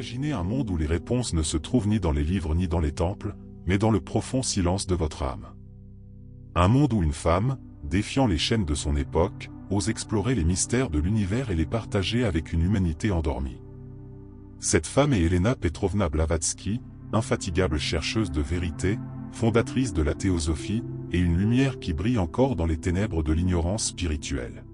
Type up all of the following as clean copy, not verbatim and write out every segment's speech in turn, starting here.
Imaginez un monde où les réponses ne se trouvent ni dans les livres ni dans les temples, mais dans le profond silence de votre âme. Un monde où une femme, défiant les chaînes de son époque, ose explorer les mystères de l'univers et les partager avec une humanité endormie. Cette femme est Elena Petrovna Blavatsky, infatigable chercheuse de vérité, fondatrice de la théosophie, et une lumière qui brille encore dans les ténèbres de l'ignorance spirituelle.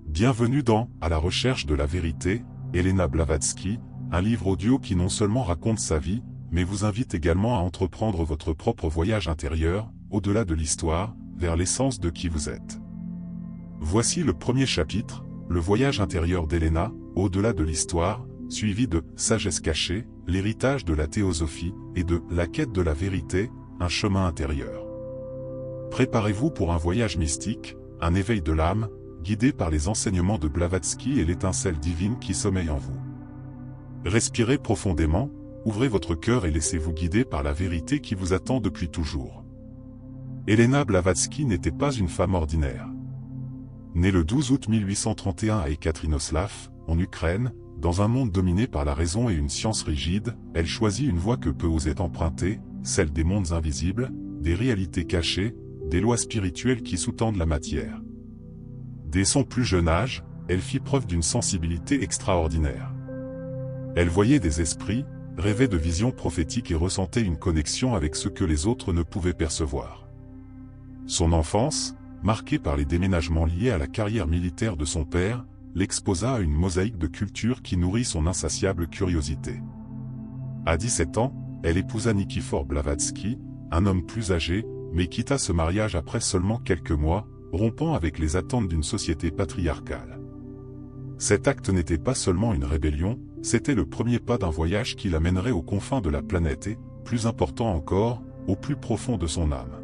Bienvenue dans « À la recherche de la vérité », Elena Blavatsky, un livre audio qui non seulement raconte sa vie, mais vous invite également à entreprendre votre propre voyage intérieur, au-delà de l'histoire, vers l'essence de qui vous êtes. Voici le premier chapitre, le voyage intérieur d'Elena, au-delà de l'histoire, suivi de « Sagesse cachée », l'héritage de la théosophie, et de « La quête de la vérité », un chemin intérieur. Préparez-vous pour un voyage mystique, un éveil de l'âme, guidé par les enseignements de Blavatsky et l'étincelle divine qui sommeille en vous. Respirez profondément, ouvrez votre cœur et laissez-vous guider par la vérité qui vous attend depuis toujours. Elena Blavatsky n'était pas une femme ordinaire. Née le 12 août 1831 à Ekaterinoslav, en Ukraine, dans un monde dominé par la raison et une science rigide, elle choisit une voie que peu osaient emprunter, celle des mondes invisibles, des réalités cachées, des lois spirituelles qui sous-tendent la matière. Dès son plus jeune âge, elle fit preuve d'une sensibilité extraordinaire. Elle voyait des esprits, rêvait de visions prophétiques et ressentait une connexion avec ce que les autres ne pouvaient percevoir. Son enfance, marquée par les déménagements liés à la carrière militaire de son père, l'exposa à une mosaïque de cultures qui nourrit son insatiable curiosité. À 17 ans, elle épousa Nikifor Blavatsky, un homme plus âgé, mais quitta ce mariage après seulement quelques mois, rompant avec les attentes d'une société patriarcale. Cet acte n'était pas seulement une rébellion, c'était le premier pas d'un voyage qui l'amènerait aux confins de la planète et, plus important encore, au plus profond de son âme.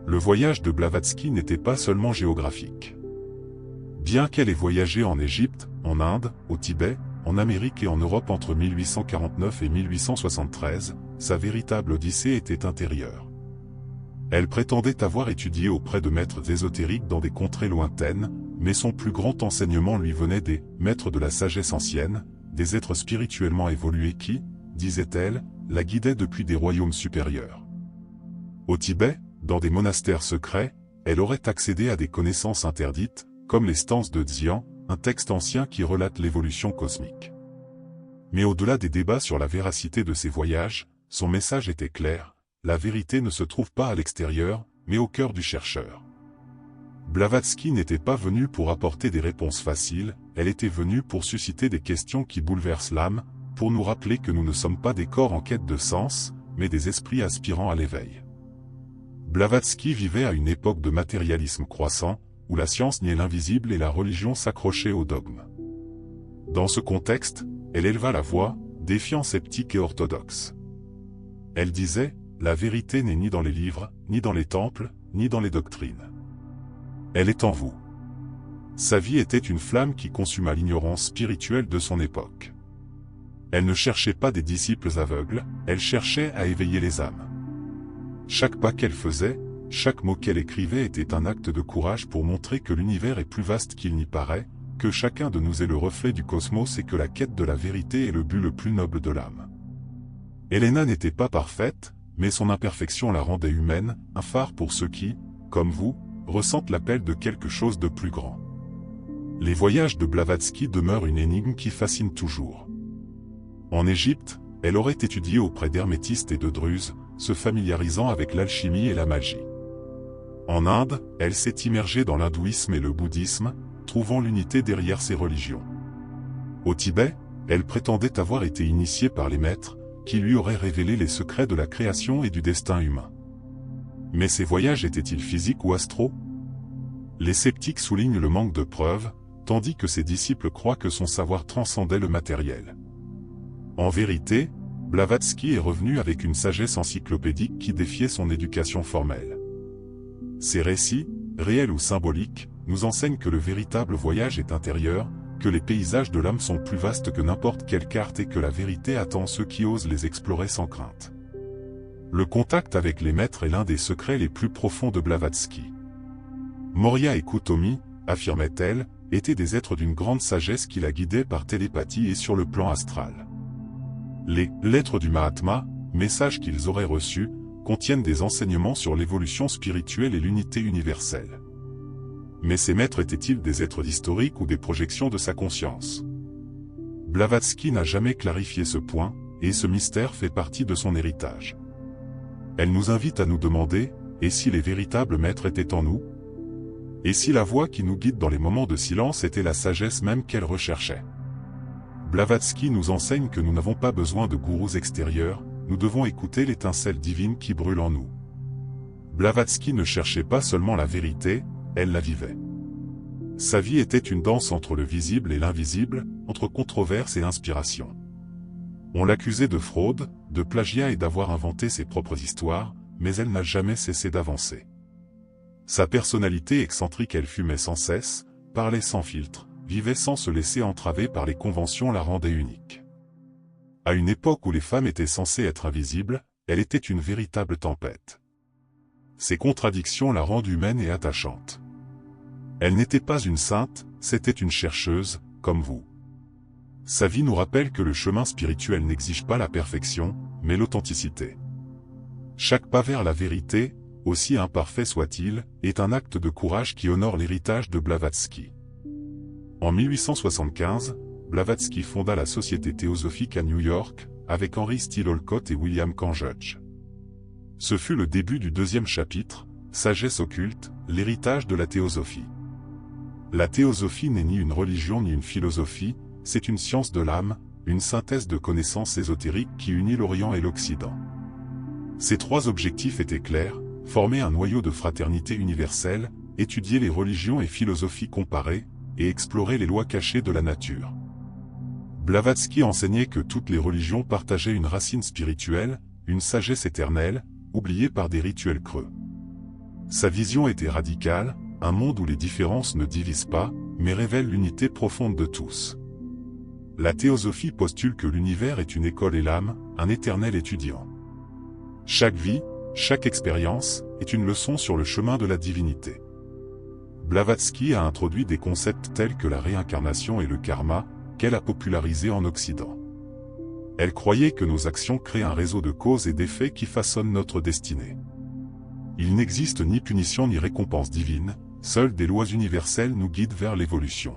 Le voyage de Blavatsky n'était pas seulement géographique. Bien qu'elle ait voyagé en Égypte, en Inde, au Tibet, en Amérique et en Europe entre 1849 et 1873, sa véritable odyssée était intérieure. Elle prétendait avoir étudié auprès de maîtres ésotériques dans des contrées lointaines, mais son plus grand enseignement lui venait des « maîtres de la sagesse ancienne », des êtres spirituellement évolués qui, disait-elle, la guidaient depuis des royaumes supérieurs. Au Tibet, dans des monastères secrets, elle aurait accédé à des connaissances interdites, comme les stances de Dzian, un texte ancien qui relate l'évolution cosmique. Mais au-delà des débats sur la véracité de ses voyages, son message était clair. La vérité ne se trouve pas à l'extérieur, mais au cœur du chercheur. Blavatsky n'était pas venue pour apporter des réponses faciles, elle était venue pour susciter des questions qui bouleversent l'âme, pour nous rappeler que nous ne sommes pas des corps en quête de sens, mais des esprits aspirant à l'éveil. Blavatsky vivait à une époque de matérialisme croissant, où la science niait l'invisible et la religion s'accrochait au dogme. Dans ce contexte, elle éleva la voix, défiant sceptiques et orthodoxes. Elle disait: la vérité n'est ni dans les livres, ni dans les temples, ni dans les doctrines. Elle est en vous. Sa vie était une flamme qui consuma l'ignorance spirituelle de son époque. Elle ne cherchait pas des disciples aveugles, elle cherchait à éveiller les âmes. Chaque pas qu'elle faisait, chaque mot qu'elle écrivait était un acte de courage pour montrer que l'univers est plus vaste qu'il n'y paraît, que chacun de nous est le reflet du cosmos et que la quête de la vérité est le but le plus noble de l'âme. Elena n'était pas parfaite, mais son imperfection la rendait humaine, un phare pour ceux qui, comme vous, ressentent l'appel de quelque chose de plus grand. Les voyages de Blavatsky demeurent une énigme qui fascine toujours. En Égypte, elle aurait étudié auprès d'hermétistes et de druzes, se familiarisant avec l'alchimie et la magie. En Inde, elle s'est immergée dans l'hindouisme et le bouddhisme, trouvant l'unité derrière ces religions. Au Tibet, elle prétendait avoir été initiée par les maîtres, qui lui aurait révélé les secrets de la création et du destin humain. Mais ces voyages étaient-ils physiques ou astraux? Les sceptiques soulignent le manque de preuves, tandis que ses disciples croient que son savoir transcendait le matériel. En vérité, Blavatsky est revenu avec une sagesse encyclopédique qui défiait son éducation formelle. Ses récits, réels ou symboliques, nous enseignent que le véritable voyage est intérieur, que les paysages de l'âme sont plus vastes que n'importe quelle carte et que la vérité attend ceux qui osent les explorer sans crainte. Le contact avec les maîtres est l'un des secrets les plus profonds de Blavatsky. Moria et Kutomi, affirmait-elle, étaient des êtres d'une grande sagesse qui la guidaient par télépathie et sur le plan astral. Les « lettres du Mahatma », messages qu'ils auraient reçus, contiennent des enseignements sur l'évolution spirituelle et l'unité universelle. Mais ces maîtres étaient-ils des êtres historiques ou des projections de sa conscience? Blavatsky n'a jamais clarifié ce point, et ce mystère fait partie de son héritage. Elle nous invite à nous demander, et si les véritables maîtres étaient en nous? Et si la voix qui nous guide dans les moments de silence était la sagesse même qu'elle recherchait? Blavatsky nous enseigne que nous n'avons pas besoin de gourous extérieurs, nous devons écouter l'étincelle divine qui brûle en nous. Blavatsky ne cherchait pas seulement la vérité, elle la vivait. Sa vie était une danse entre le visible et l'invisible, entre controverse et inspiration. On l'accusait de fraude, de plagiat et d'avoir inventé ses propres histoires, mais elle n'a jamais cessé d'avancer. Sa personnalité excentrique, elle fumait sans cesse, parlait sans filtre, vivait sans se laisser entraver par les conventions, la rendait unique. À une époque où les femmes étaient censées être invisibles, elle était une véritable tempête. Ses contradictions la rendent humaine et attachante. Elle n'était pas une sainte, c'était une chercheuse, comme vous. Sa vie nous rappelle que le chemin spirituel n'exige pas la perfection, mais l'authenticité. Chaque pas vers la vérité, aussi imparfait soit-il, est un acte de courage qui honore l'héritage de Blavatsky. En 1875, Blavatsky fonda la Société théosophique à New York, avec Henry Steele Olcott et William Cain Judge. Ce fut le début du deuxième chapitre, Sagesse occulte, l'héritage de la théosophie. La théosophie n'est ni une religion ni une philosophie, c'est une science de l'âme, une synthèse de connaissances ésotériques qui unit l'Orient et l'Occident. Ces trois objectifs étaient clairs, former un noyau de fraternité universelle, étudier les religions et philosophies comparées, et explorer les lois cachées de la nature. Blavatsky enseignait que toutes les religions partageaient une racine spirituelle, une sagesse éternelle, oubliée par des rituels creux. Sa vision était radicale, un monde où les différences ne divisent pas, mais révèlent l'unité profonde de tous. La théosophie postule que l'univers est une école et l'âme, un éternel étudiant. Chaque vie, chaque expérience, est une leçon sur le chemin de la divinité. Blavatsky a introduit des concepts tels que la réincarnation et le karma, qu'elle a popularisés en Occident. Elle croyait que nos actions créent un réseau de causes et d'effets qui façonnent notre destinée. Il n'existe ni punition ni récompense divine, seules des lois universelles nous guident vers l'évolution.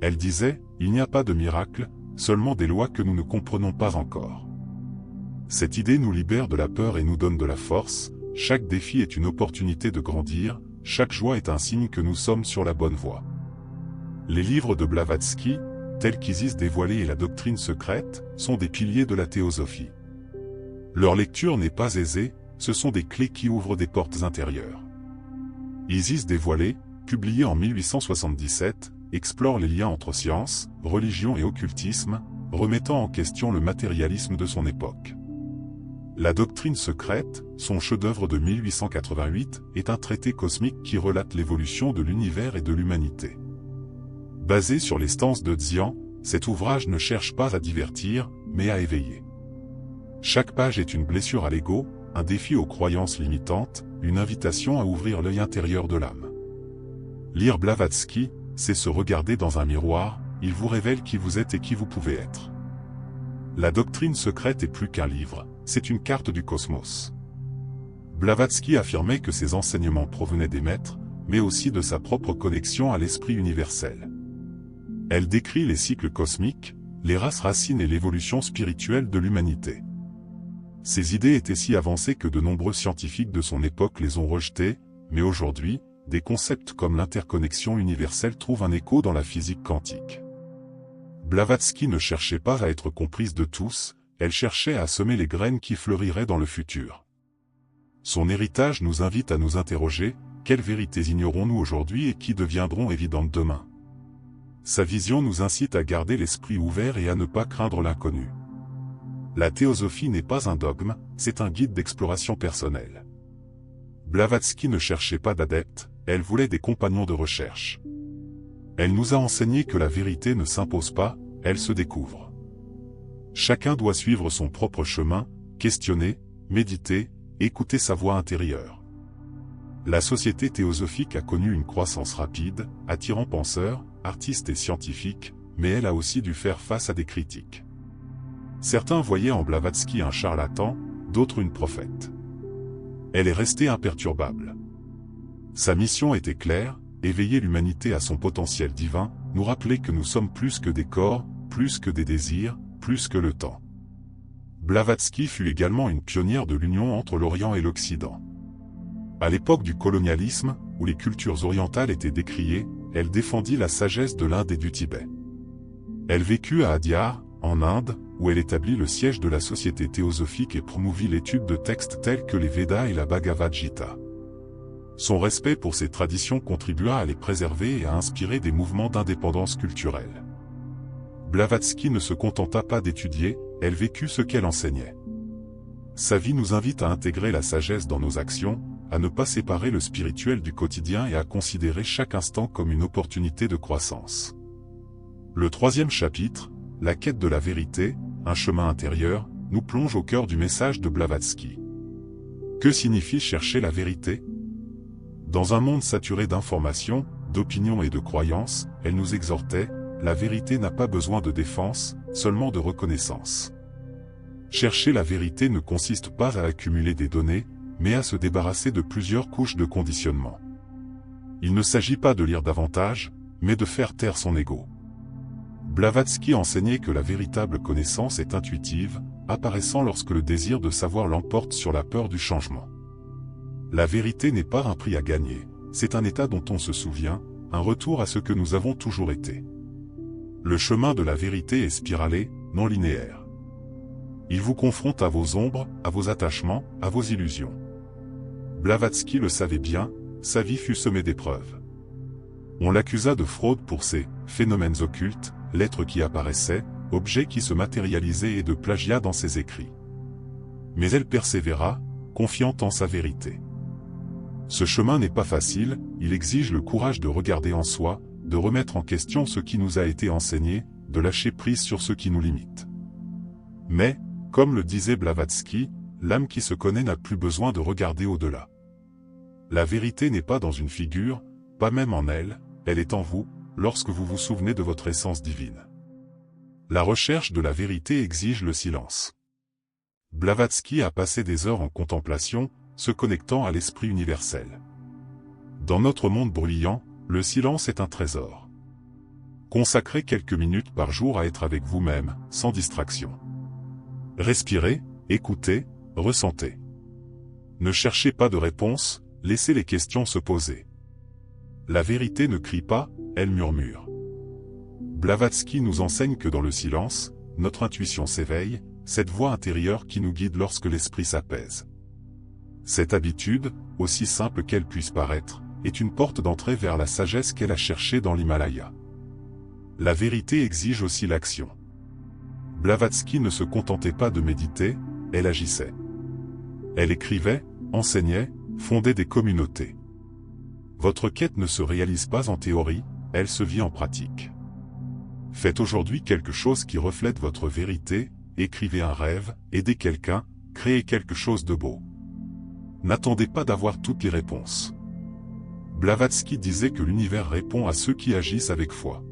Elle disait, il n'y a pas de miracle, seulement des lois que nous ne comprenons pas encore. Cette idée nous libère de la peur et nous donne de la force, chaque défi est une opportunité de grandir, chaque joie est un signe que nous sommes sur la bonne voie. Les livres de Blavatsky, tels qu'Isis dévoilée et la doctrine secrète, sont des piliers de la théosophie. Leur lecture n'est pas aisée, ce sont des clés qui ouvrent des portes intérieures. Isis dévoilée, publié en 1877, explore les liens entre science, religion et occultisme, remettant en question le matérialisme de son époque. La doctrine secrète, son chef-d'œuvre de 1888, est un traité cosmique qui relate l'évolution de l'univers et de l'humanité. Basé sur les stances de Dzian, cet ouvrage ne cherche pas à divertir, mais à éveiller. Chaque page est une blessure à l'ego, un défi aux croyances limitantes, une invitation à ouvrir l'œil intérieur de l'âme. Lire Blavatsky, c'est se regarder dans un miroir, il vous révèle qui vous êtes et qui vous pouvez être. La doctrine secrète est plus qu'un livre, c'est une carte du cosmos. Blavatsky affirmait que ses enseignements provenaient des maîtres, mais aussi de sa propre connexion à l'esprit universel. Elle décrit les cycles cosmiques, les races racines et l'évolution spirituelle de l'humanité. Ces idées étaient si avancées que de nombreux scientifiques de son époque les ont rejetées, mais aujourd'hui, des concepts comme l'interconnexion universelle trouvent un écho dans la physique quantique. Blavatsky ne cherchait pas à être comprise de tous, elle cherchait à semer les graines qui fleuriraient dans le futur. Son héritage nous invite à nous interroger, quelles vérités ignorons-nous aujourd'hui et qui deviendront évidentes demain? Sa vision nous incite à garder l'esprit ouvert et à ne pas craindre l'inconnu. La théosophie n'est pas un dogme, c'est un guide d'exploration personnelle. Blavatsky ne cherchait pas d'adeptes, elle voulait des compagnons de recherche. Elle nous a enseigné que la vérité ne s'impose pas, elle se découvre. Chacun doit suivre son propre chemin, questionner, méditer, écouter sa voix intérieure. La société théosophique a connu une croissance rapide, attirant penseurs, artistes et scientifiques, mais elle a aussi dû faire face à des critiques. Certains voyaient en Blavatsky un charlatan, d'autres une prophète. Elle est restée imperturbable. Sa mission était claire, éveiller l'humanité à son potentiel divin, nous rappeler que nous sommes plus que des corps, plus que des désirs, plus que le temps. Blavatsky fut également une pionnière de l'union entre l'Orient et l'Occident. À l'époque du colonialisme, où les cultures orientales étaient décriées, elle défendit la sagesse de l'Inde et du Tibet. Elle vécut à Adyar, en Inde, où elle établit le siège de la Société théosophique et promouvit l'étude de textes tels que les Védas et la Bhagavad Gita. Son respect pour ces traditions contribua à les préserver et à inspirer des mouvements d'indépendance culturelle. Blavatsky ne se contenta pas d'étudier, elle vécut ce qu'elle enseignait. Sa vie nous invite à intégrer la sagesse dans nos actions, à ne pas séparer le spirituel du quotidien et à considérer chaque instant comme une opportunité de croissance. Le 3e chapitre, la quête de la vérité, un chemin intérieur, nous plonge au cœur du message de Blavatsky. Que signifie chercher la vérité? Dans un monde saturé d'informations, d'opinions et de croyances, elle nous exhortait, la vérité n'a pas besoin de défense, seulement de reconnaissance. Chercher la vérité ne consiste pas à accumuler des données, mais à se débarrasser de plusieurs couches de conditionnement. Il ne s'agit pas de lire davantage, mais de faire taire son ego. Blavatsky enseignait que la véritable connaissance est intuitive, apparaissant lorsque le désir de savoir l'emporte sur la peur du changement. La vérité n'est pas un prix à gagner, c'est un état dont on se souvient, un retour à ce que nous avons toujours été. Le chemin de la vérité est spiralé, non linéaire. Il vous confronte à vos ombres, à vos attachements, à vos illusions. Blavatsky le savait bien, sa vie fut semée d'épreuves. On l'accusa de fraude pour ses phénomènes occultes, lettres qui apparaissaient, objets qui se matérialisaient et de plagiat dans ses écrits. Mais elle persévéra, confiante en sa vérité. Ce chemin n'est pas facile, il exige le courage de regarder en soi, de remettre en question ce qui nous a été enseigné, de lâcher prise sur ce qui nous limite. Mais, comme le disait Blavatsky, l'âme qui se connaît n'a plus besoin de regarder au-delà. La vérité n'est pas dans une figure, pas même en elle, elle est en vous, lorsque vous vous souvenez de votre essence divine. La recherche de la vérité exige le silence. Blavatsky a passé des heures en contemplation, se connectant à l'esprit universel. Dans notre monde bruyant, le silence est un trésor. Consacrez quelques minutes par jour à être avec vous-même, sans distraction. Respirez, écoutez, ressentez. Ne cherchez pas de réponse, laissez les questions se poser. La vérité ne crie pas, elle murmure. Blavatsky nous enseigne que dans le silence, notre intuition s'éveille, cette voix intérieure qui nous guide lorsque l'esprit s'apaise. Cette habitude, aussi simple qu'elle puisse paraître, est une porte d'entrée vers la sagesse qu'elle a cherchée dans l'Himalaya. La vérité exige aussi l'action. Blavatsky ne se contentait pas de méditer, elle agissait. Elle écrivait, enseignait, fondait des communautés. Votre quête ne se réalise pas en théorie, elle se vit en pratique. Faites aujourd'hui quelque chose qui reflète votre vérité, écrivez un rêve, aidez quelqu'un, créez quelque chose de beau. N'attendez pas d'avoir toutes les réponses. Blavatsky disait que l'univers répond à ceux qui agissent avec foi.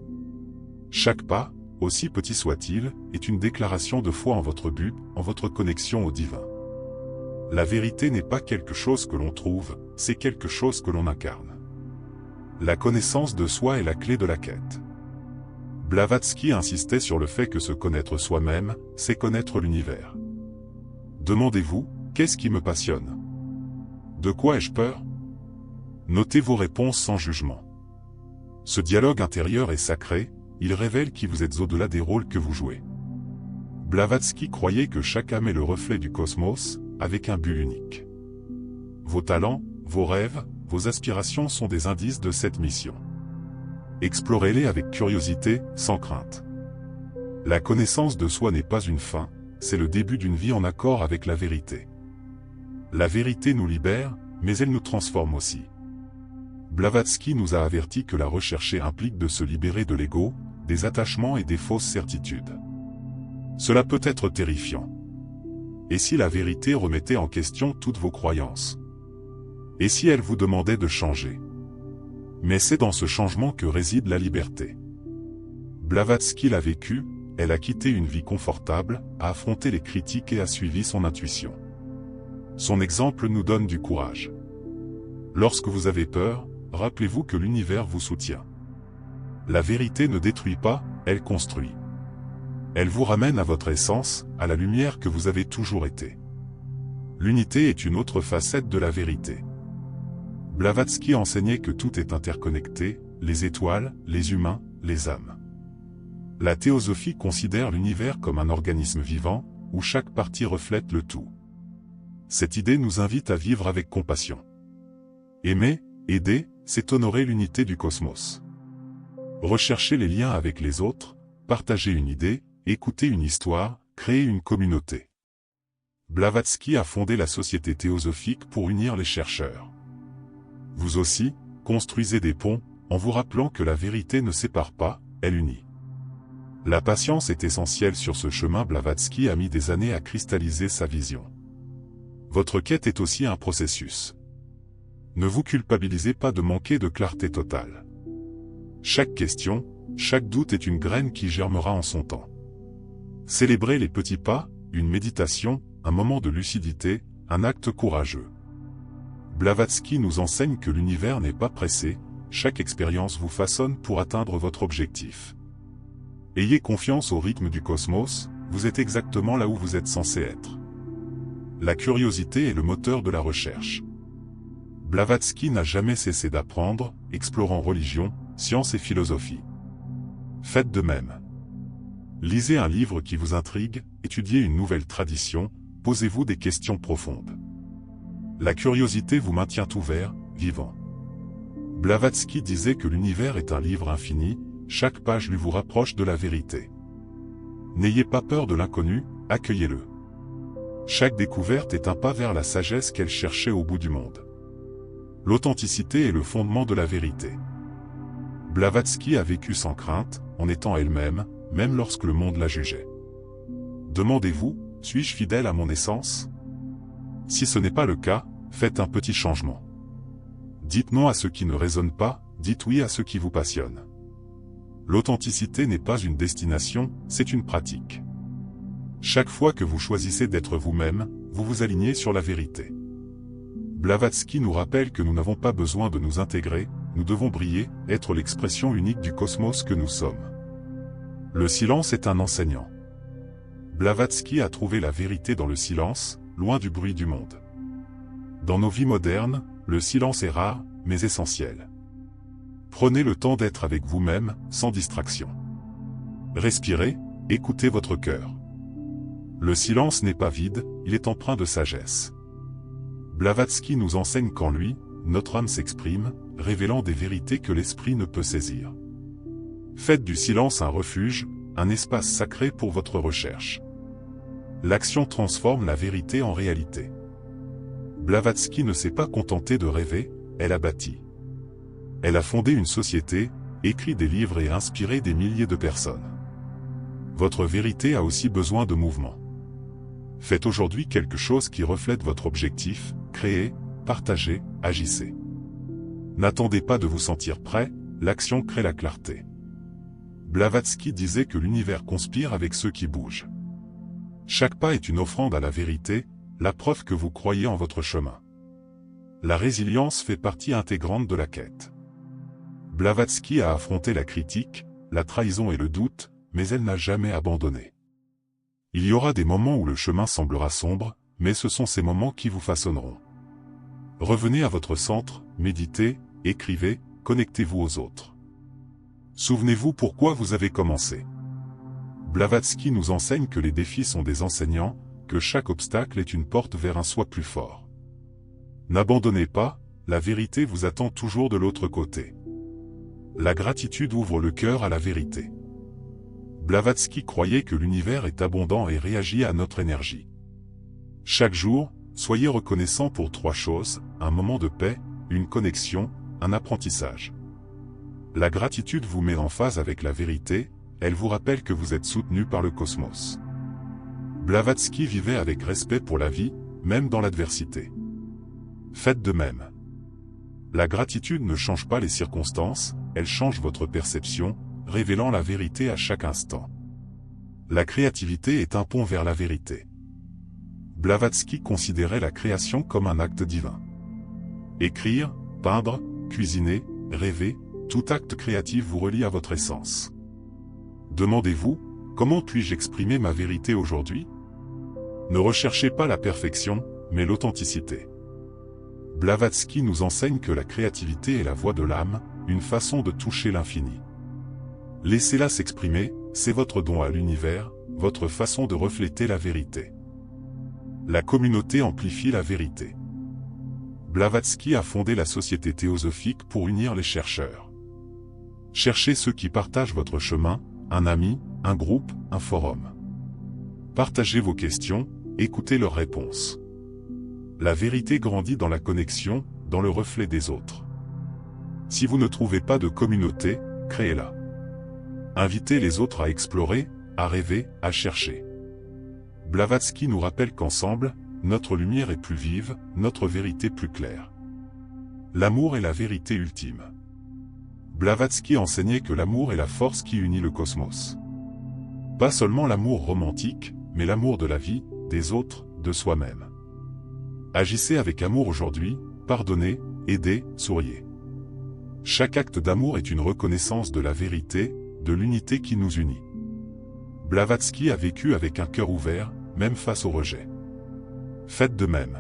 Chaque pas, aussi petit soit-il, est une déclaration de foi en votre but, en votre connexion au divin. La vérité n'est pas quelque chose que l'on trouve, c'est quelque chose que l'on incarne. La connaissance de soi est la clé de la quête. Blavatsky insistait sur le fait que se connaître soi-même, c'est connaître l'univers. Demandez-vous, qu'est-ce qui me passionne? De quoi ai-je peur? Notez vos réponses sans jugement. Ce dialogue intérieur est sacré, il révèle qui vous êtes au-delà des rôles que vous jouez. Blavatsky croyait que chaque âme est le reflet du cosmos, avec un but unique. Vos talents, vos rêves, vos aspirations sont des indices de cette mission. Explorez-les avec curiosité, sans crainte. La connaissance de soi n'est pas une fin, c'est le début d'une vie en accord avec la vérité. La vérité nous libère, mais elle nous transforme aussi. Blavatsky nous a averti que la rechercher implique de se libérer de l'ego, des attachements et des fausses certitudes. Cela peut être terrifiant. Et si la vérité remettait en question toutes vos croyances? Et si elle vous demandait de changer? Mais c'est dans ce changement que réside la liberté. Blavatsky l'a vécu, elle a quitté une vie confortable, a affronté les critiques et a suivi son intuition. Son exemple nous donne du courage. Lorsque vous avez peur, rappelez-vous que l'univers vous soutient. La vérité ne détruit pas, elle construit. Elle vous ramène à votre essence, à la lumière que vous avez toujours été. L'unité est une autre facette de la vérité. Blavatsky enseignait que tout est interconnecté, les étoiles, les humains, les âmes. La théosophie considère l'univers comme un organisme vivant, où chaque partie reflète le tout. Cette idée nous invite à vivre avec compassion. Aimer, aider, c'est honorer l'unité du cosmos. Rechercher les liens avec les autres, partager une idée, écouter une histoire, créer une communauté. Blavatsky a fondé la Société théosophique pour unir les chercheurs. Vous aussi, construisez des ponts, en vous rappelant que la vérité ne sépare pas, elle unit. La patience est essentielle sur ce chemin. Blavatsky a mis des années à cristalliser sa vision. Votre quête est aussi un processus. Ne vous culpabilisez pas de manquer de clarté totale. Chaque question, chaque doute est une graine qui germera en son temps. Célébrez les petits pas, une méditation, un moment de lucidité, un acte courageux. Blavatsky nous enseigne que l'univers n'est pas pressé, chaque expérience vous façonne pour atteindre votre objectif. Ayez confiance au rythme du cosmos, vous êtes exactement là où vous êtes censé être. La curiosité est le moteur de la recherche. Blavatsky n'a jamais cessé d'apprendre, explorant religion, science et philosophie. Faites de même. Lisez un livre qui vous intrigue, étudiez une nouvelle tradition, posez-vous des questions profondes. La curiosité vous maintient ouvert, vivant. Blavatsky disait que l'univers est un livre infini, chaque page lui vous rapproche de la vérité. N'ayez pas peur de l'inconnu, accueillez-le. Chaque découverte est un pas vers la sagesse qu'elle cherchait au bout du monde. L'authenticité est le fondement de la vérité. Blavatsky a vécu sans crainte, en étant elle-même, même lorsque le monde la jugeait. Demandez-vous, suis-je fidèle à mon essence? Si ce n'est pas le cas, faites un petit changement. Dites non à ce qui ne résonne pas, dites oui à ce qui vous passionne. L'authenticité n'est pas une destination, c'est une pratique. Chaque fois que vous choisissez d'être vous-même, vous vous alignez sur la vérité. Blavatsky nous rappelle que nous n'avons pas besoin de nous intégrer, nous devons briller, être l'expression unique du cosmos que nous sommes. Le silence est un enseignant. Blavatsky a trouvé la vérité dans le silence, loin du bruit du monde. Dans nos vies modernes, le silence est rare, mais essentiel. Prenez le temps d'être avec vous-même, sans distraction. Respirez, écoutez votre cœur. Le silence n'est pas vide, il est empreint de sagesse. Blavatsky nous enseigne qu'en lui, notre âme s'exprime, révélant des vérités que l'esprit ne peut saisir. Faites du silence un refuge, un espace sacré pour votre recherche. L'action transforme la vérité en réalité. Blavatsky ne s'est pas contenté de rêver, elle a bâti. Elle a fondé une société, écrit des livres et inspiré des milliers de personnes. Votre vérité a aussi besoin de mouvement. Faites aujourd'hui quelque chose qui reflète votre objectif, créez, partagez, agissez. N'attendez pas de vous sentir prêt, l'action crée la clarté. Blavatsky disait que l'univers conspire avec ceux qui bougent. Chaque pas est une offrande à la vérité, la preuve que vous croyez en votre chemin. La résilience fait partie intégrante de la quête. Blavatsky a affronté la critique, la trahison et le doute, mais elle n'a jamais abandonné. Il y aura des moments où le chemin semblera sombre, mais ce sont ces moments qui vous façonneront. Revenez à votre centre, méditez, écrivez, connectez-vous aux autres. Souvenez-vous pourquoi vous avez commencé. Blavatsky nous enseigne que les défis sont des enseignants, que chaque obstacle est une porte vers un soi plus fort. N'abandonnez pas, la vérité vous attend toujours de l'autre côté. La gratitude ouvre le cœur à la vérité. Blavatsky croyait que l'univers est abondant et réagit à notre énergie. Chaque jour, soyez reconnaissant pour 3 choses, un moment de paix, une connexion, un apprentissage. La gratitude vous met en phase avec la vérité, elle vous rappelle que vous êtes soutenu par le cosmos. Blavatsky vivait avec respect pour la vie, même dans l'adversité. Faites de même. La gratitude ne change pas les circonstances, elle change votre perception, révélant la vérité à chaque instant. La créativité est un pont vers la vérité. Blavatsky considérait la création comme un acte divin. Écrire, peindre, cuisiner, rêver, tout acte créatif vous relie à votre essence. Demandez-vous, comment puis-je exprimer ma vérité aujourd'hui? Ne recherchez pas la perfection, mais l'authenticité. Blavatsky nous enseigne que la créativité est la voix de l'âme, une façon de toucher l'infini. Laissez-la s'exprimer, c'est votre don à l'univers, votre façon de refléter la vérité. La communauté amplifie la vérité. Blavatsky a fondé la Société théosophique pour unir les chercheurs. Cherchez ceux qui partagent votre chemin, un ami, un groupe, un forum. Partagez vos questions, écoutez leurs réponses. La vérité grandit dans la connexion, dans le reflet des autres. Si vous ne trouvez pas de communauté, créez-la. Invitez les autres à explorer, à rêver, à chercher. Blavatsky nous rappelle qu'ensemble, notre lumière est plus vive, notre vérité plus claire. L'amour est la vérité ultime. Blavatsky enseignait que l'amour est la force qui unit le cosmos. Pas seulement l'amour romantique, mais l'amour de la vie, des autres, de soi-même. Agissez avec amour aujourd'hui, pardonnez, aidez, souriez. Chaque acte d'amour est une reconnaissance de la vérité, de l'unité qui nous unit. Blavatsky a vécu avec un cœur ouvert, même face au rejet. Faites de même.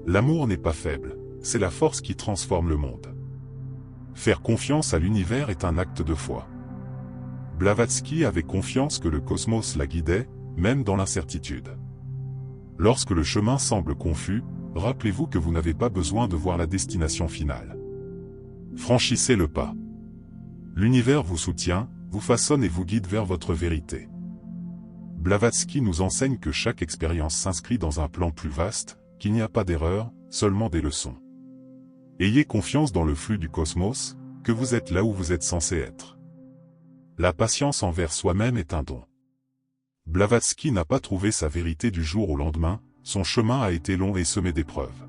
L'amour n'est pas faible, c'est la force qui transforme le monde. Faire confiance à l'univers est un acte de foi. Blavatsky avait confiance que le cosmos la guidait, même dans l'incertitude. Lorsque le chemin semble confus, rappelez-vous que vous n'avez pas besoin de voir la destination finale. Franchissez le pas. L'univers vous soutient, vous façonne et vous guide vers votre vérité. Blavatsky nous enseigne que chaque expérience s'inscrit dans un plan plus vaste, qu'il n'y a pas d'erreur, seulement des leçons. Ayez confiance dans le flux du cosmos, que vous êtes là où vous êtes censé être. La patience envers soi-même est un don. Blavatsky n'a pas trouvé sa vérité du jour au lendemain, son chemin a été long et semé d'épreuves.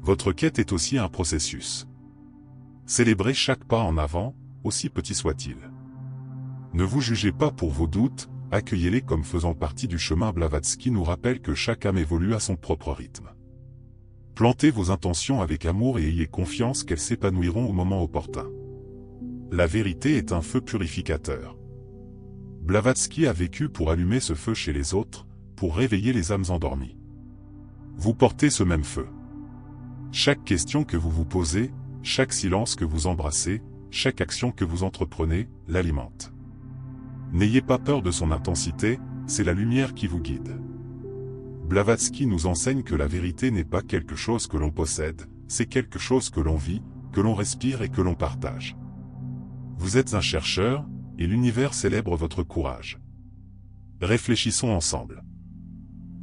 Votre quête est aussi un processus. Célébrez chaque pas en avant, aussi petit soit-il. Ne vous jugez pas pour vos doutes, accueillez-les comme faisant partie du chemin. Blavatsky nous rappelle que chaque âme évolue à son propre rythme. Plantez vos intentions avec amour et ayez confiance qu'elles s'épanouiront au moment opportun. La vérité est un feu purificateur. Blavatsky a vécu pour allumer ce feu chez les autres, pour réveiller les âmes endormies. Vous portez ce même feu. Chaque question que vous vous posez, chaque silence que vous embrassez, chaque action que vous entreprenez, l'alimente. N'ayez pas peur de son intensité, c'est la lumière qui vous guide. Blavatsky nous enseigne que la vérité n'est pas quelque chose que l'on possède, c'est quelque chose que l'on vit, que l'on respire et que l'on partage. Vous êtes un chercheur, et l'univers célèbre votre courage. Réfléchissons ensemble.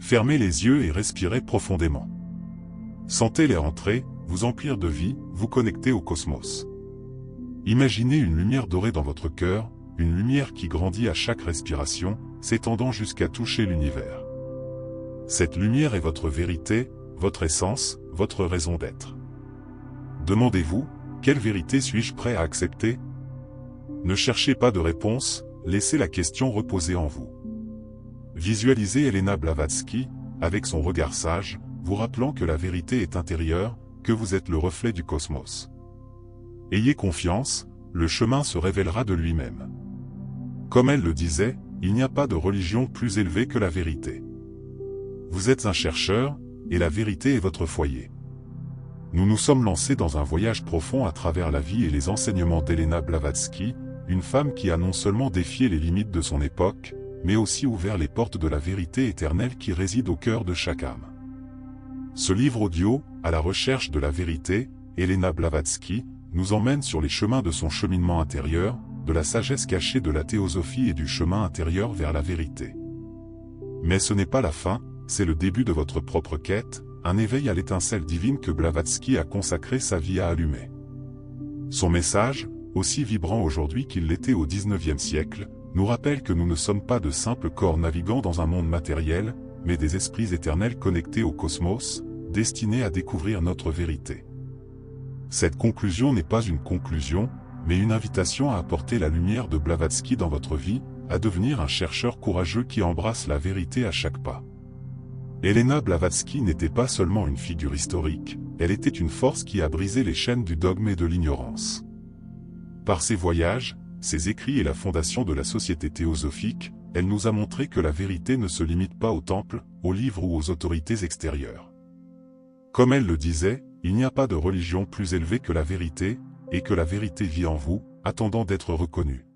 Fermez les yeux et respirez profondément. Sentez-les entrer, vous emplir de vie, vous connecter au cosmos. Imaginez une lumière dorée dans votre cœur, une lumière qui grandit à chaque respiration, s'étendant jusqu'à toucher l'univers. Cette lumière est votre vérité, votre essence, votre raison d'être. Demandez-vous, quelle vérité suis-je prêt à accepter? Ne cherchez pas de réponse, laissez la question reposer en vous. Visualisez Elena Blavatsky, avec son regard sage, vous rappelant que la vérité est intérieure, que vous êtes le reflet du cosmos. Ayez confiance, le chemin se révélera de lui-même. Comme elle le disait, il n'y a pas de religion plus élevée que la vérité. Vous êtes un chercheur, et la vérité est votre foyer. Nous nous sommes lancés dans un voyage profond à travers la vie et les enseignements d'Elena Blavatsky, une femme qui a non seulement défié les limites de son époque, mais aussi ouvert les portes de la vérité éternelle qui réside au cœur de chaque âme. Ce livre audio, à la recherche de la vérité, Elena Blavatsky, nous emmène sur les chemins de son cheminement intérieur, de la sagesse cachée de la théosophie et du chemin intérieur vers la vérité. Mais ce n'est pas la fin, c'est le début de votre propre quête, un éveil à l'étincelle divine que Blavatsky a consacré sa vie à allumer. Son message, aussi vibrant aujourd'hui qu'il l'était au XIXe siècle, nous rappelle que nous ne sommes pas de simples corps naviguant dans un monde matériel, mais des esprits éternels connectés au cosmos, destinés à découvrir notre vérité. Cette conclusion n'est pas une conclusion, mais une invitation à apporter la lumière de Blavatsky dans votre vie, à devenir un chercheur courageux qui embrasse la vérité à chaque pas. Helena Blavatsky n'était pas seulement une figure historique, elle était une force qui a brisé les chaînes du dogme et de l'ignorance. Par ses voyages, ses écrits et la fondation de la Société théosophique, elle nous a montré que la vérité ne se limite pas au temple, aux livres ou aux autorités extérieures. Comme elle le disait, il n'y a pas de religion plus élevée que la vérité, et que la vérité vit en vous, attendant d'être reconnue.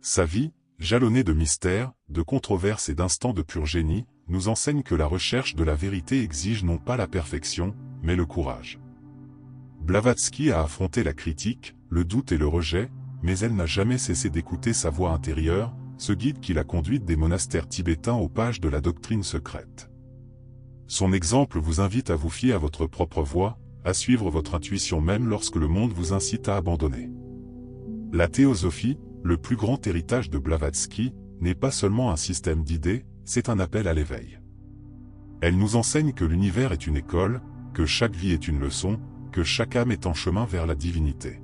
Sa vie, jalonnée de mystères, de controverses et d'instants de pur génie, nous enseigne que la recherche de la vérité exige non pas la perfection, mais le courage. Blavatsky a affronté la critique, le doute et le rejet, mais elle n'a jamais cessé d'écouter sa voix intérieure, ce guide qui l'a conduite des monastères tibétains aux pages de la doctrine secrète. Son exemple vous invite à vous fier à votre propre voix, à suivre votre intuition même lorsque le monde vous incite à abandonner. La théosophie, le plus grand héritage de Blavatsky, n'est pas seulement un système d'idées, c'est un appel à l'éveil. Elle nous enseigne que l'univers est une école, que chaque vie est une leçon, que chaque âme est en chemin vers la divinité.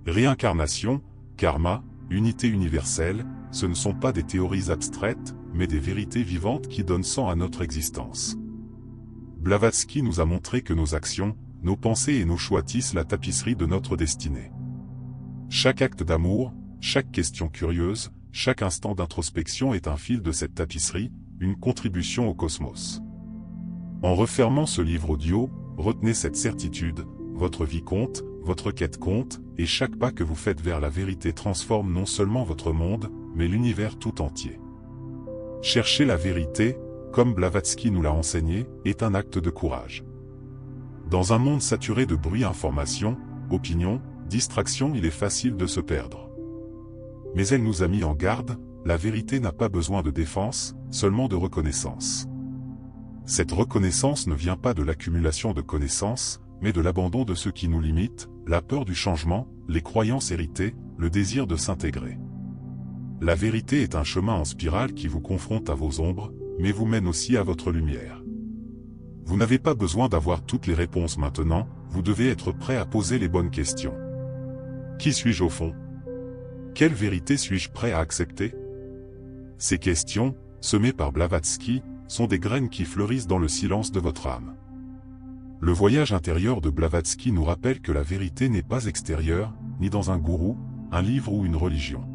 Réincarnation, karma, unité universelle, ce ne sont pas des théories abstraites, mais des vérités vivantes qui donnent sens à notre existence. Blavatsky nous a montré que nos actions, nos pensées et nos choix tissent la tapisserie de notre destinée. Chaque acte d'amour, chaque question curieuse, chaque instant d'introspection est un fil de cette tapisserie, une contribution au cosmos. En refermant ce livre audio, retenez cette certitude, votre vie compte, votre quête compte, et chaque pas que vous faites vers la vérité transforme non seulement votre monde, mais l'univers tout entier. Chercher la vérité, comme Blavatsky nous l'a enseigné, est un acte de courage. Dans un monde saturé de bruit, information, opinion, distraction, il est facile de se perdre. Mais elle nous a mis en garde, la vérité n'a pas besoin de défense, seulement de reconnaissance. Cette reconnaissance ne vient pas de l'accumulation de connaissances, mais de l'abandon de ce qui nous limite, la peur du changement, les croyances héritées, le désir de s'intégrer. La vérité est un chemin en spirale qui vous confronte à vos ombres, mais vous mène aussi à votre lumière. Vous n'avez pas besoin d'avoir toutes les réponses maintenant, vous devez être prêt à poser les bonnes questions. Qui suis-je au fond? Quelle vérité suis-je prêt à accepter? Ces questions, semées par Blavatsky, sont des graines qui fleurissent dans le silence de votre âme. Le voyage intérieur de Blavatsky nous rappelle que la vérité n'est pas extérieure, ni dans un gourou, un livre ou une religion.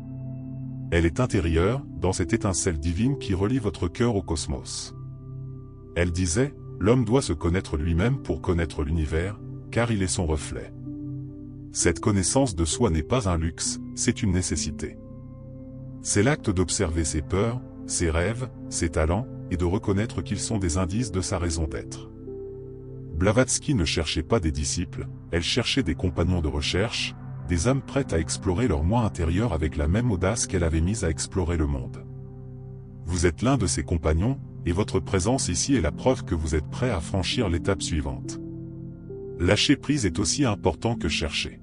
Elle est intérieure, dans cette étincelle divine qui relie votre cœur au cosmos. Elle disait, l'homme doit se connaître lui-même pour connaître l'univers, car il est son reflet. Cette connaissance de soi n'est pas un luxe, c'est une nécessité. C'est l'acte d'observer ses peurs, ses rêves, ses talents, et de reconnaître qu'ils sont des indices de sa raison d'être. Blavatsky ne cherchait pas des disciples, elle cherchait des compagnons de recherche, des âmes prêtes à explorer leur moi intérieur avec la même audace qu'elle avait mise à explorer le monde. Vous êtes l'un de ces compagnons, et votre présence ici est la preuve que vous êtes prêt à franchir l'étape suivante. Lâcher prise est aussi important que chercher.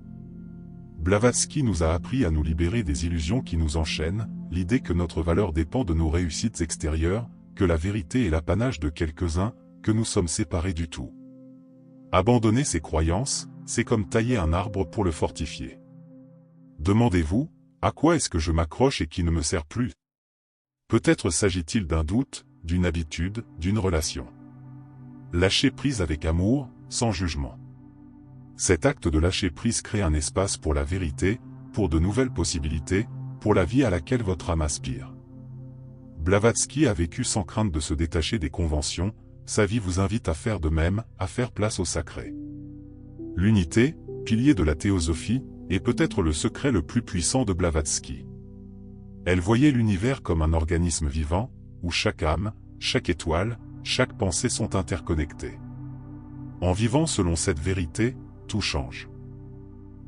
Blavatsky nous a appris à nous libérer des illusions qui nous enchaînent, l'idée que notre valeur dépend de nos réussites extérieures, que la vérité est l'apanage de quelques-uns, que nous sommes séparés du tout. Abandonner ces croyances, c'est comme tailler un arbre pour le fortifier. Demandez-vous, à quoi est-ce que je m'accroche et qui ne me sert plus? Peut-être s'agit-il d'un doute, d'une habitude, d'une relation. Lâcher prise avec amour, sans jugement. Cet acte de lâcher prise crée un espace pour la vérité, pour de nouvelles possibilités, pour la vie à laquelle votre âme aspire. Blavatsky a vécu sans crainte de se détacher des conventions, sa vie vous invite à faire de même, à faire place au sacré. L'unité, pilier de la théosophie, est peut-être le secret le plus puissant de Blavatsky. Elle voyait l'univers comme un organisme vivant, où chaque âme, chaque étoile, chaque pensée sont interconnectées. En vivant selon cette vérité, tout change.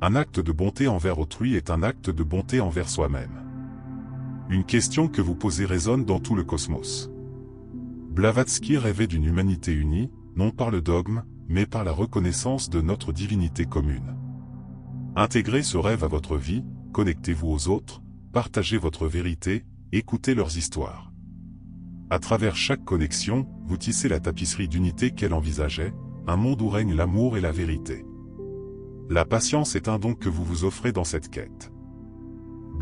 Un acte de bonté envers autrui est un acte de bonté envers soi-même. Une question que vous posez résonne dans tout le cosmos. Blavatsky rêvait d'une humanité unie, non par le dogme, mais par la reconnaissance de notre divinité commune. Intégrez ce rêve à votre vie, connectez-vous aux autres, partagez votre vérité, écoutez leurs histoires. À travers chaque connexion, vous tissez la tapisserie d'unité qu'elle envisageait, un monde où règne l'amour et la vérité. La patience est un don que vous vous offrez dans cette quête.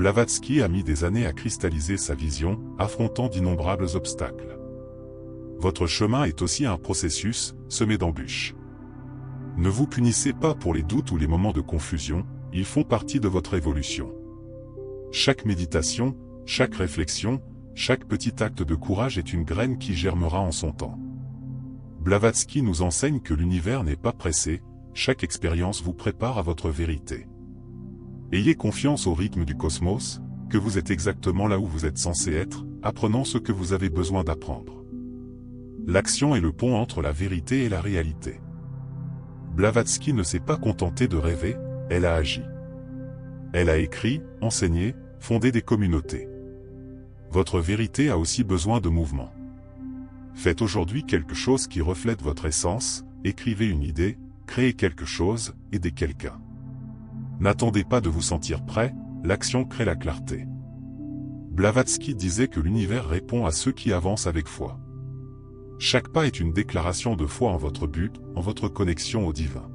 Blavatsky a mis des années à cristalliser sa vision, affrontant d'innombrables obstacles. Votre chemin est aussi un processus, semé d'embûches. Ne vous punissez pas pour les doutes ou les moments de confusion, ils font partie de votre évolution. Chaque méditation, chaque réflexion, chaque petit acte de courage est une graine qui germera en son temps. Blavatsky nous enseigne que l'univers n'est pas pressé, chaque expérience vous prépare à votre vérité. Ayez confiance au rythme du cosmos, que vous êtes exactement là où vous êtes censé être, apprenant ce que vous avez besoin d'apprendre. L'action est le pont entre la vérité et la réalité. Blavatsky ne s'est pas contenté de rêver, elle a agi. Elle a écrit, enseigné, fondé des communautés. Votre vérité a aussi besoin de mouvement. Faites aujourd'hui quelque chose qui reflète votre essence, écrivez une idée, créez quelque chose, aidez quelqu'un. N'attendez pas de vous sentir prêt, l'action crée la clarté. Blavatsky disait que l'univers répond à ceux qui avancent avec foi. Chaque pas est une déclaration de foi en votre but, en votre connexion au divin.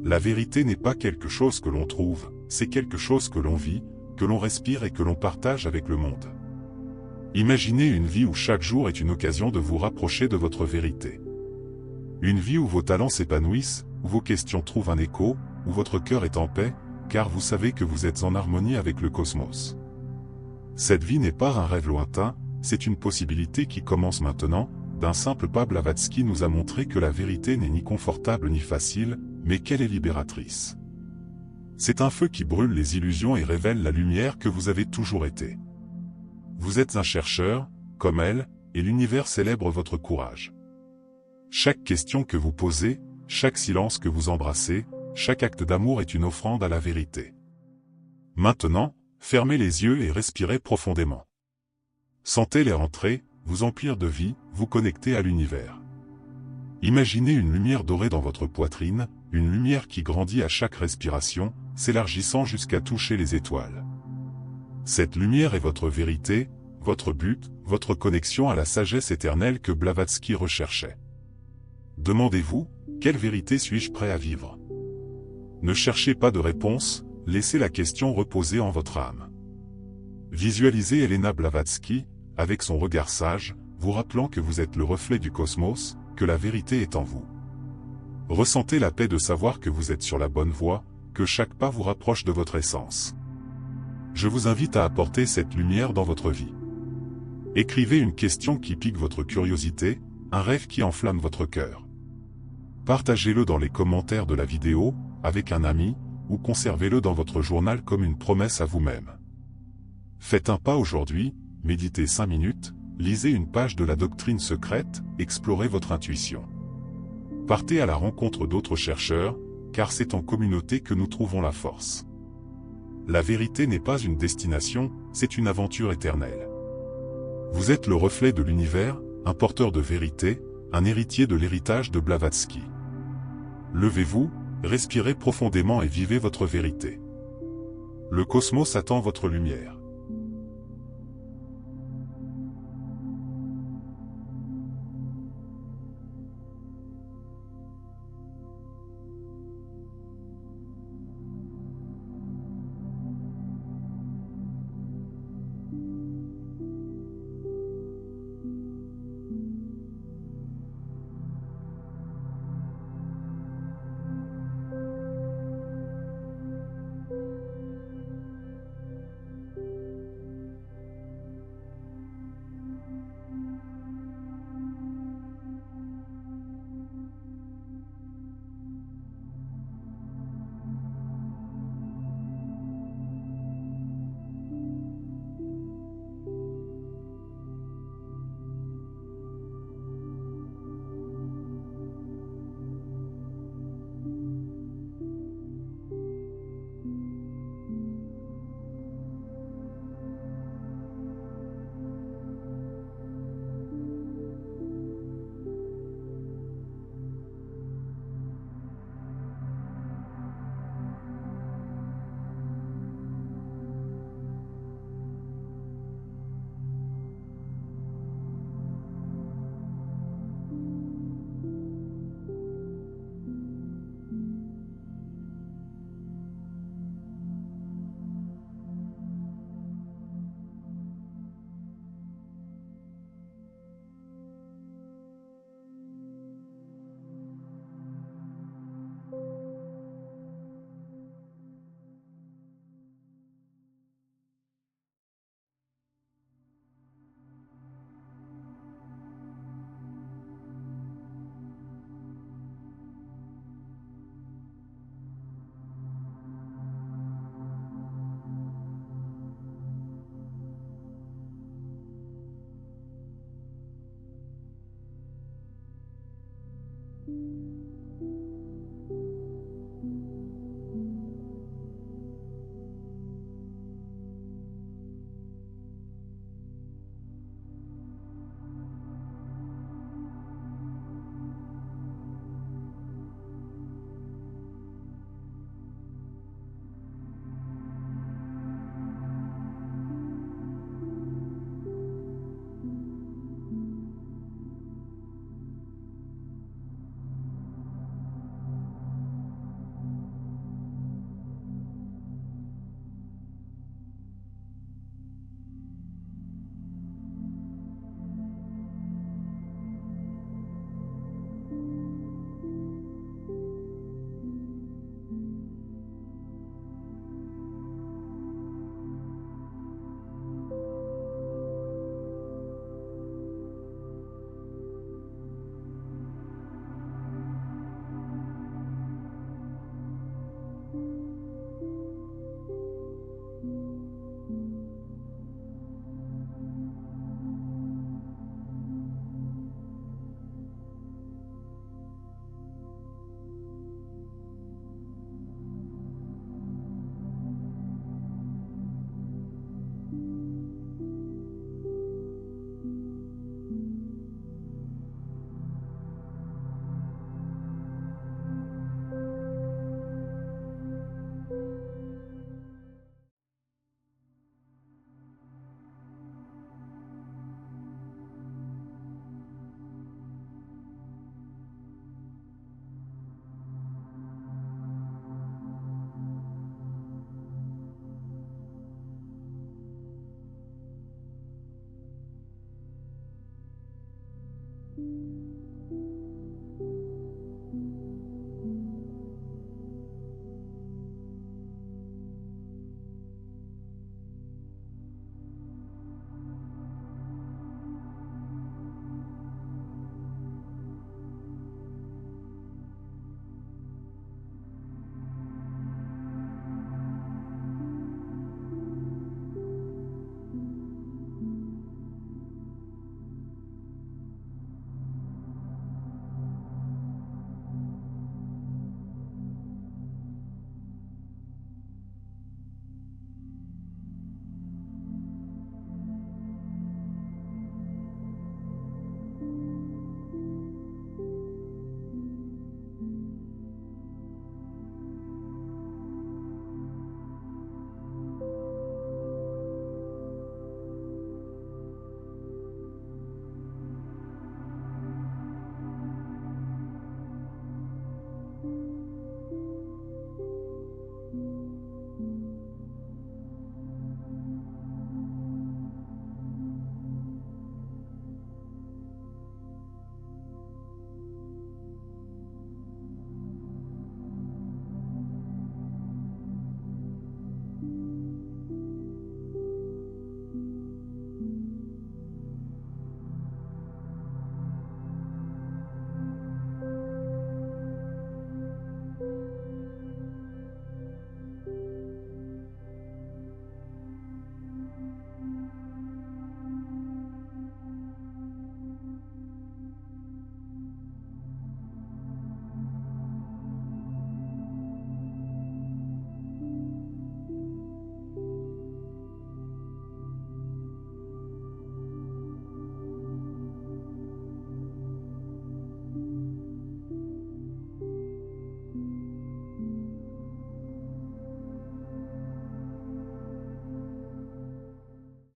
La vérité n'est pas quelque chose que l'on trouve, c'est quelque chose que l'on vit, que l'on respire et que l'on partage avec le monde. Imaginez une vie où chaque jour est une occasion de vous rapprocher de votre vérité. Une vie où vos talents s'épanouissent, où vos questions trouvent un écho, où votre cœur est en paix, car vous savez que vous êtes en harmonie avec le cosmos. Cette vie n'est pas un rêve lointain, c'est une possibilité qui commence maintenant. D'un simple pas, Blavatsky nous a montré que la vérité n'est ni confortable ni facile, mais qu'elle est libératrice. C'est un feu qui brûle les illusions et révèle la lumière que vous avez toujours été. Vous êtes un chercheur, comme elle, et l'univers célèbre votre courage. Chaque question que vous posez, chaque silence que vous embrassez, chaque acte d'amour est une offrande à la vérité. Maintenant, fermez les yeux et respirez profondément. Sentez l'air entrer, vous emplir de vie, vous connecter à l'univers. Imaginez une lumière dorée dans votre poitrine, une lumière qui grandit à chaque respiration, s'élargissant jusqu'à toucher les étoiles. Cette lumière est votre vérité, votre but, votre connexion à la sagesse éternelle que Blavatsky recherchait. Demandez-vous, quelle vérité suis-je prêt à vivre? Ne cherchez pas de réponse, laissez la question reposer en votre âme. Visualisez Elena Blavatsky, avec son regard sage, vous rappelant que vous êtes le reflet du cosmos, que la vérité est en vous. Ressentez la paix de savoir que vous êtes sur la bonne voie, que chaque pas vous rapproche de votre essence. Je vous invite à apporter cette lumière dans votre vie. Écrivez une question qui pique votre curiosité, un rêve qui enflamme votre cœur. Partagez-le dans les commentaires de la vidéo, avec un ami, ou conservez-le dans votre journal comme une promesse à vous-même. Faites un pas aujourd'hui, méditez 5 minutes, lisez une page de la doctrine secrète, explorez votre intuition. Partez à la rencontre d'autres chercheurs, car c'est en communauté que nous trouvons la force. La vérité n'est pas une destination, c'est une aventure éternelle. Vous êtes le reflet de l'univers, un porteur de vérité, un héritier de l'héritage de Blavatsky. Levez-vous, respirez profondément et vivez votre vérité. Le cosmos attend votre lumière.